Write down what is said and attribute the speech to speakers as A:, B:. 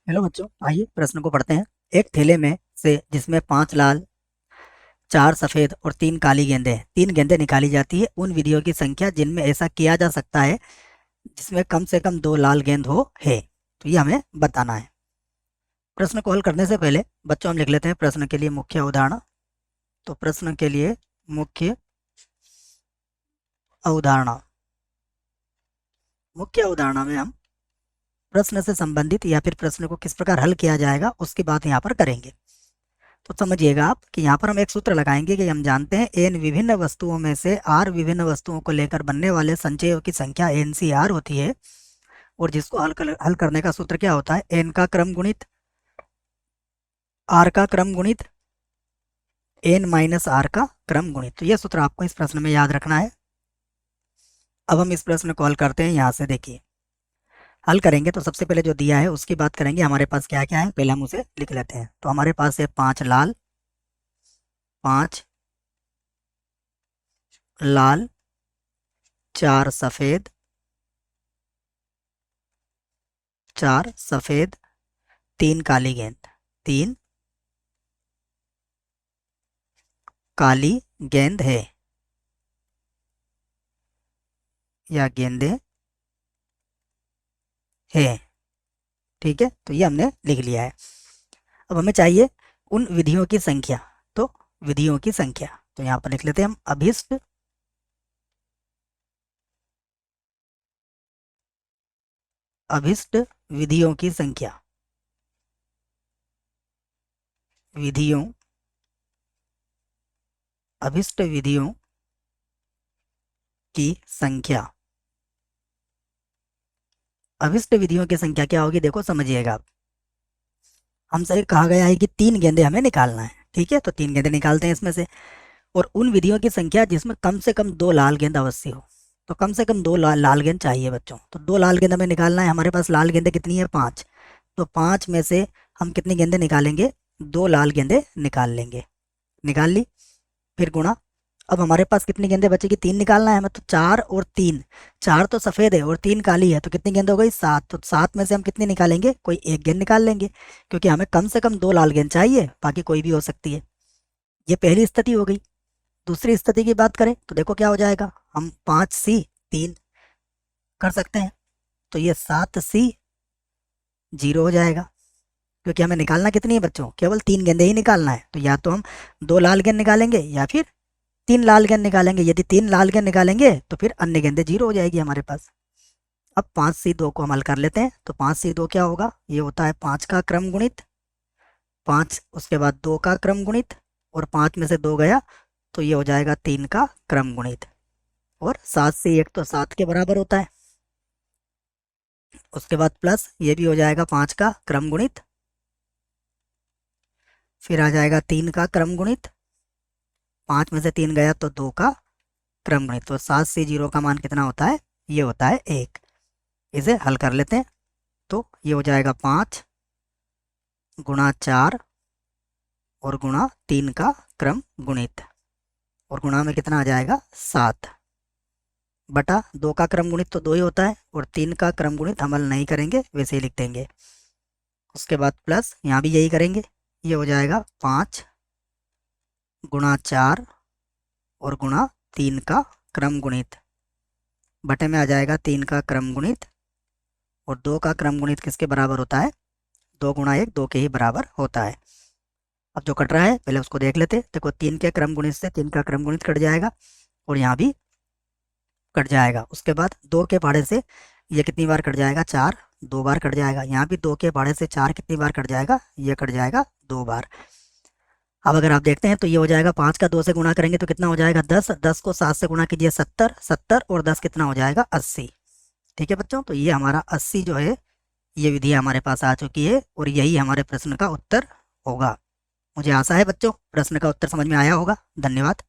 A: Hello बच्चों, आइए प्रश्न को पढ़ते हैं। एक थैले में से जिसमें 5 लाल, 4 सफेद और 3 काली गेंदें हैं, 3 गेंदें निकाली जाती है। उन विधियों की संख्या जिनमें ऐसा किया जा सकता है जिसमें कम से कम 2 लाल गेंद हो है। तो ये हमें बताना है। प्रश्न को हल करने से पहले बच्चों हम लिख लेते हैं प्रश्न के लिए मुख्य अवधारणा। तो प्रश्न के लिए मुख्य अवधारणा मुख्य अवधारणा में हम प्रश्न से संबंधित या फिर प्रश्न को किस प्रकार हल किया जाएगा उसकी बात यहाँ पर करेंगे। तो समझिएगा आप कि यहाँ पर हम एक सूत्र लगाएंगे कि हम जानते हैं एन विभिन्न वस्तुओं में से आर विभिन्न वस्तुओं को लेकर बनने वाले संचयों की संख्या एन सी आर होती है। और जिसको हल करने का सूत्र क्या होता है, एन का क्रम गुणित आर का क्रम गुणित एन माइनस आर का क्रम गुणित। तो यह सूत्र आपको इस प्रश्न में याद रखना है। अब हम इस प्रश्न को हल करते हैं। यहाँ से देखिए, हल करेंगे तो सबसे पहले जो दिया है उसकी बात करेंगे। हमारे पास क्या क्या है पहले हम उसे लिख लेते हैं। तो हमारे पास है 5 लाल, 4 सफेद, 3 काली गेंद, 3 काली गेंद है या गेंदे है। ठीक है, तो ये हमने लिख लिया है। अब हमें चाहिए उन विधियों की संख्या। तो विधियों की संख्या तो यहाँ पर लिख लेते हैं हम अभिष्ट विधियों की संख्या। अभिष्ट विधियों की संख्या। अभिष्ट विधियों की संख्या क्या होगी, देखो समझिएगा आप। हमसे कहा गया है कि 3 गेंदे हमें निकालना है। ठीक है, तो 3 गेंदे निकालते हैं इसमें से। और उन विधियों की संख्या जिसमें कम से कम 2 लाल गेंद अवश्य हो। तो कम से कम 2 लाल गेंद चाहिए बच्चों। तो 2 लाल गेंद हमें निकालना है। हमारे पास लाल गेंदें कितनी है, 5। तो 5 में से हम कितनी गेंदें निकालेंगे, 2 लाल गेंदें निकाल लेंगे। निकाल ली, फिर गुणा। अब हमारे पास कितनी गेंदें बचेगी, 3 निकालना है हमें। तो 4 और 3, 4 तो सफ़ेद है और 3 काली है। तो कितनी गेंद हो गई, 7। तो 7 में से हम कितनी निकालेंगे, कोई एक गेंद निकाल लेंगे, क्योंकि हमें कम से कम 2 लाल गेंद चाहिए, बाकी कोई भी हो सकती है। ये पहली स्थिति हो गई। दूसरी स्थिति की बात करें तो देखो क्या हो जाएगा, हम 5C3 कर सकते हैं। तो ये 7C0 हो जाएगा, क्योंकि हमें निकालना कितनी है बच्चों, केवल 3 गेंदे ही निकालना है। तो या तो हम 2 लाल गेंद निकालेंगे या फिर 3 लाल गेंद निकालेंगे। यदि 3 लाल गेंद निकालेंगे तो फिर अन्य गेंदे 0 हो जाएगी हमारे पास। अब 5C2 को हम हल कर लेते हैं। तो 5C2 क्या होगा, ये होता है 5 का क्रम गुणित 5, उसके बाद 2 का क्रम गुणित, और 5 में से 2 गया तो ये हो जाएगा 3 का क्रम गुणित। और 7 से 1 तो 7 के बराबर होता है। उसके बाद प्लस ये भी हो जाएगा 5 का क्रम गुणित, फिर आ जाएगा 3 का क्रम गुणित, 5 में से 3 गया तो 2 का क्रम गुणित। तो 7C0 का मान कितना होता है, ये होता है 1। इसे हल कर लेते हैं। तो ये हो जाएगा 5 गुणा 4 और गुणा 3 का क्रम गुणित, और गुणा में कितना आ जाएगा, 7 बटा 2 का क्रम गुणित तो 2 ही होता है, और 3 का क्रम गुणित हम हल नहीं करेंगे, वैसे ही लिख देंगे। उसके बाद प्लस यहाँ भी यही करेंगे। ये हो जाएगा 5 गुणा 4 और गुणा 3 का क्रम गुणित, बटे में आ जाएगा 3 का क्रम गुणित, और 2 का क्रम गुणित किसके बराबर होता है, 2 गुणा 1 2 के ही बराबर होता है। अब जो कट रहा है पहले उसको देख लेते। देखो 3 के क्रम गुणित से 3 का क्रम गुणित कट जाएगा, और यहाँ भी कट जाएगा। उसके बाद 2 के पहाड़े से ये कितनी बार कट जाएगा, 4, 2 बार कट जाएगा। यहाँ भी 2 के पहाड़े से 4 कितनी बार कट जाएगा, ये कट जाएगा 2 बार। अब अगर आप देखते हैं तो ये हो जाएगा 5 का 2 से गुणा करेंगे तो कितना हो जाएगा, 10। 10 को 7 से गुणा कीजिए, 70। 70 और 10 कितना हो जाएगा, 80। ठीक है बच्चों, तो ये हमारा 80 जो है ये विधि हमारे पास आ चुकी है, और यही हमारे प्रश्न का उत्तर होगा। मुझे आशा है बच्चों प्रश्न का उत्तर समझ में आया होगा। धन्यवाद।